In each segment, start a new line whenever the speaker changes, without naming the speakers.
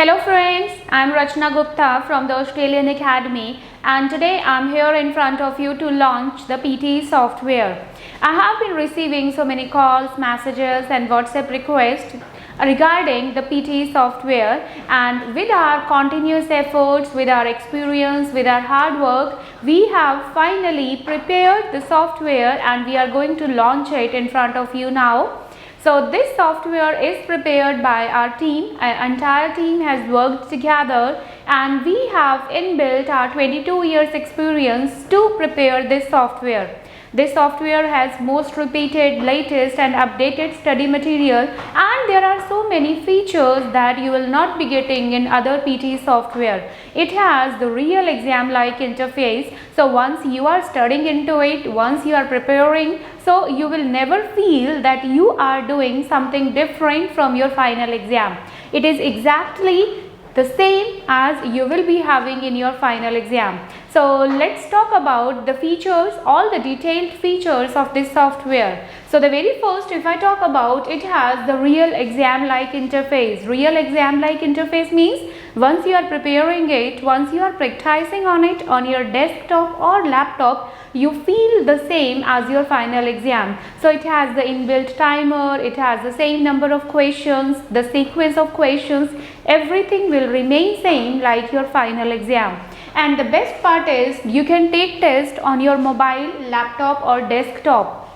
Hello friends, I am Rachna Gupta from the Australian Academy, and today I am here in front of you to launch the PTE software. I have been receiving so many calls, messages and WhatsApp requests regarding the PTE software, and with our continuous efforts, with our experience, with our hard work, we have finally prepared the software and we are going to launch it in front of you now. So this software is prepared by our team. Our entire team has worked together and we have inbuilt our 22 years experience to prepare this software. This software has most repeated, latest and updated study material, and there are so many features that you will not be getting in other PTE software. It has the real exam-like interface. So once you are studying into it, once you are preparing, so you will never feel that you are doing something different from your final exam. It is exactly the same as you will be having in your final exam. So let's talk about the features, all the detailed features of this software. So the very first, if I talk about, it has the real exam-like interface. Real exam-like interface means once you are preparing it, once you are practicing on it on your desktop or laptop, you feel the same as your final exam. So it has the inbuilt timer, it has the same number of questions, the sequence of questions, everything will remain same like your final exam. And the best part is you can take test on your mobile, laptop or desktop.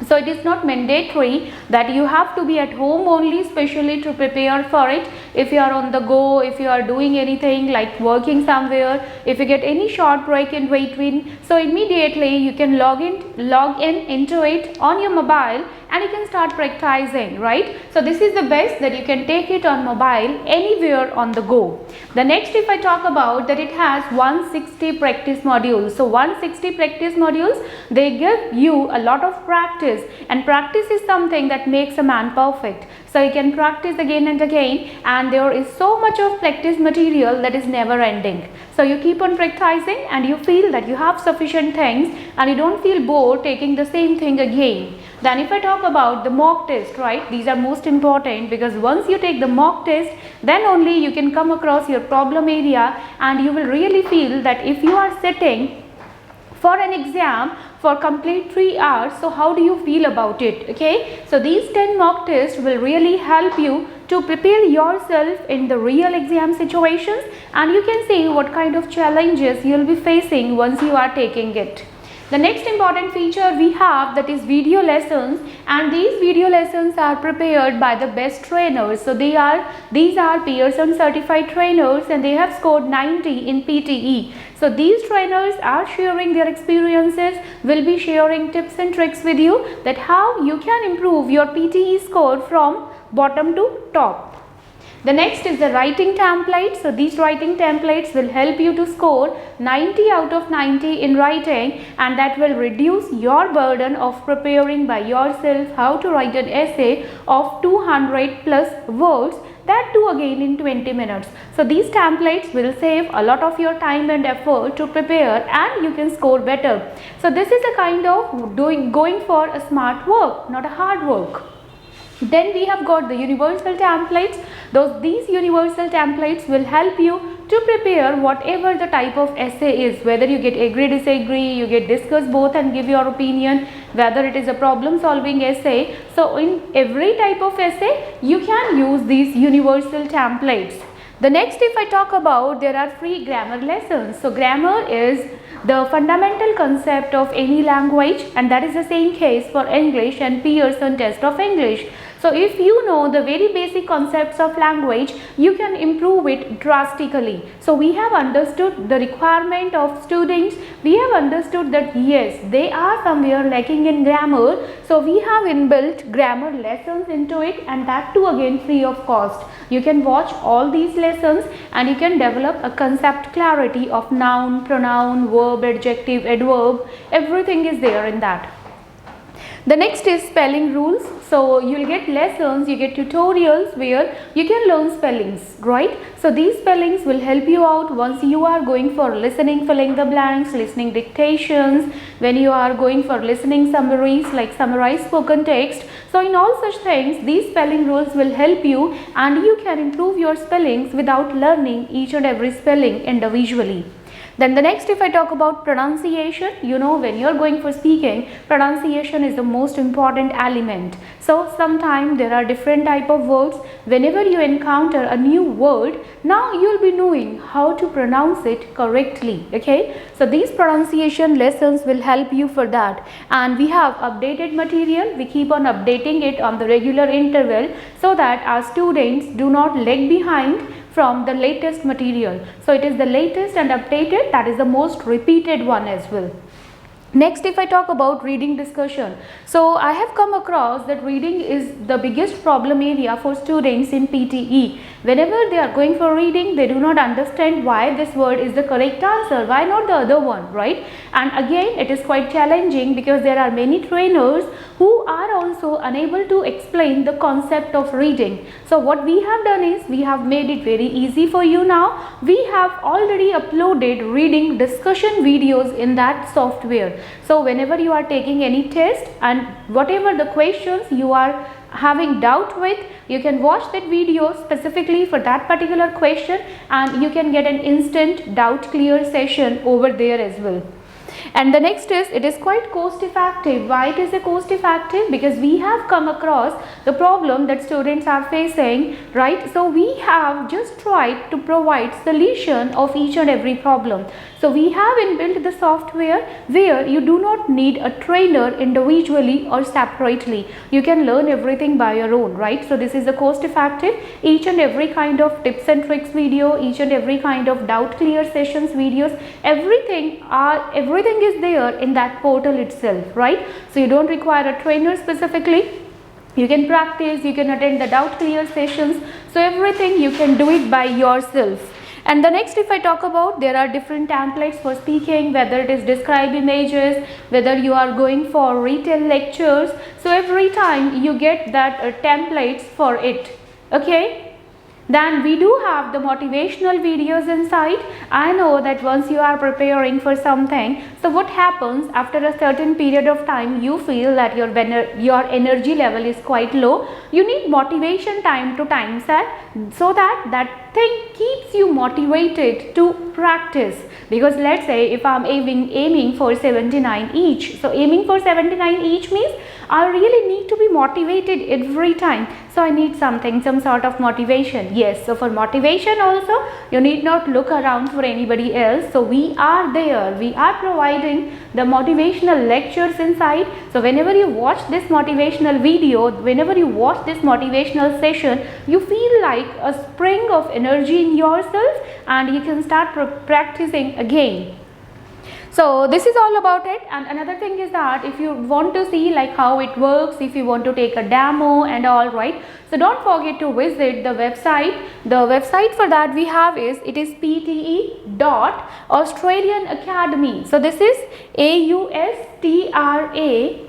So it is not mandatory that you have to be at home only specially to prepare for it. If you are on the go, if you are doing anything like working somewhere, if you get any short break in between, so immediately you can log in into it on your mobile and you can start practicing, right? So this is the best that you can take it on mobile anywhere on the go. The next, if I talk about that, it has 160 practice modules. So 160 practice modules, they give you a lot of practice, and practice is something that makes a man perfect. So you can practice again and again, and there is so much of practice material that is never ending. So you keep on practicing and you feel that you have sufficient things and you don't feel bored taking the same thing again. Then if I talk about the mock test, right, these are most important, because once you take the mock test, then only you can come across your problem area and you will really feel that if you are sitting for an exam for complete 3 hours, so how do you feel about it? Okay, so these 10 mock tests will really help you to prepare yourself in the real exam situations, and you can see what kind of challenges you will be facing once you are taking it. The next important feature we have, that is video lessons, and these video lessons are prepared by the best trainers. So these are Pearson certified trainers and they have scored 90 in PTE. So these trainers are sharing their experiences, will be sharing tips and tricks with you that how you can improve your PTE score from bottom to top. The next is the writing templates. So these writing templates will help you to score 90 out of 90 in writing, and that will reduce your burden of preparing by yourself how to write an essay of 200 plus words, that too again in 20 minutes. So these templates will save a lot of your time and effort to prepare, and you can score better. So this is a kind of going for a smart work, not a hard work. Then we have got the universal templates. These universal templates will help you to prepare whatever the type of essay is, whether you get agree, disagree, you get discuss both and give your opinion, whether it is a problem solving essay. So in every type of essay you can use these universal templates. The next, if I talk about, there are free grammar lessons. So grammar is the fundamental concept of any language, and that is the same case for English and Pearson test of English. So if you know the very basic concepts of language, you can improve it drastically. So we have understood the requirement of students. We have understood that yes, they are somewhere lacking in grammar. So we have inbuilt grammar lessons into it, and that too again free of cost. You can watch all these lessons and you can develop a concept clarity of noun, pronoun, verb, adjective, adverb. Everything is there in that. The next is spelling rules. So you'll get lessons, you get tutorials where you can learn spellings, right? So these spellings will help you out once you are going for listening, filling the blanks, listening dictations, when you are going for listening summaries like summarized spoken text. So in all such things, these spelling rules will help you and you can improve your spellings without learning each and every spelling individually. Then the next, if I talk about pronunciation, you know, when you're going for speaking, pronunciation is the most important element. So sometimes there are different type of words. Whenever you encounter a new word, now you'll be knowing how to pronounce it correctly. Okay, so these pronunciation lessons will help you for that. And we have updated material. We keep on updating it on the regular interval so that our students do not lag behind from the latest material. So it is the latest and updated, that is the most repeated one as well. Next, if I talk about reading discussion, so I have come across that reading is the biggest problem area for students in PTE. Whenever they are going for reading, they do not understand why this word is the correct answer, why not the other one, right? And again, it is quite challenging because there are many trainers who are also unable to explain the concept of reading. So what we have done is, we have made it very easy for you now. We have already uploaded reading discussion videos in that software. So whenever you are taking any test and whatever the questions you are having doubt with, you can watch that video specifically for that particular question and you can get an instant doubt clear session over there as well. And the next is, it is quite cost effective. Why it is a cost effective? Because we have come across the problem that students are facing, right? So we have just tried to provide solution of each and every problem. So we have inbuilt the software where you do not need a trainer individually or separately. You can learn everything by your own, right? So this is a cost effective. Each and every kind of tips and tricks video, each and every kind of doubt clear sessions videos, everything is there in that portal itself, right? So you don't require a trainer specifically. You can practice, you can attend the doubt clear sessions. So everything you can do it by yourself. And the next, if I talk about, there are different templates for speaking, whether it is describe images, whether you are going for retail lectures. So every time you get that templates for it. Okay. Then we do have the motivational videos inside. I know that once you are preparing for something, so what happens after a certain period of time, you feel that your energy level is quite low. You need motivation time to time set so that thing keeps you motivated to practice. Because let's say if I'm aiming for 79 each, so aiming for 79 each means I really need to be motivated every time. So I need some sort of motivation. Yes, so for motivation also, you need not look around for anybody else. So we are there. We are providing the motivational lectures inside. So whenever you watch this motivational video, whenever you watch this motivational session, you feel like a spring of energy in yourself and you can start practicing again. So this is all about it. And another thing is that if you want to see like how it works, if you want to take a demo and all, right, so don't forget to visit the website. The website for that we have is, it is pte.Australian Academy. So this is AUSTRALIAN,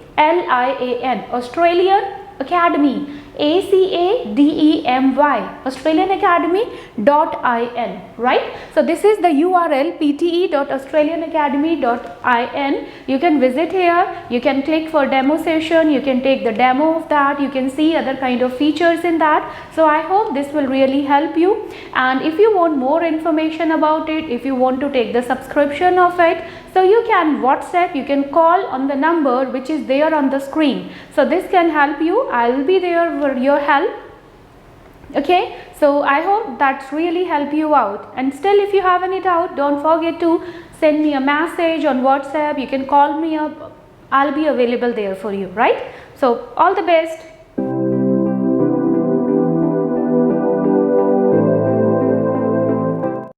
Australian Academy, ACADEMY, Australian Academy.in, right? So this is the URL, pte.australianacademy.in. You can visit here, you can click for demo session, you can take the demo of that, you can see other kind of features in that. So I hope this will really help you. And if you want more information about it, if you want to take the subscription of it, so you can WhatsApp, you can call on the number which is there on the screen. So this can help you. I will be there for your help. Okay, so I hope that's really help you out. And still, if you have any doubt, don't forget to send me a message on WhatsApp. You can call me up. I'll be available there for you, right? So all the best.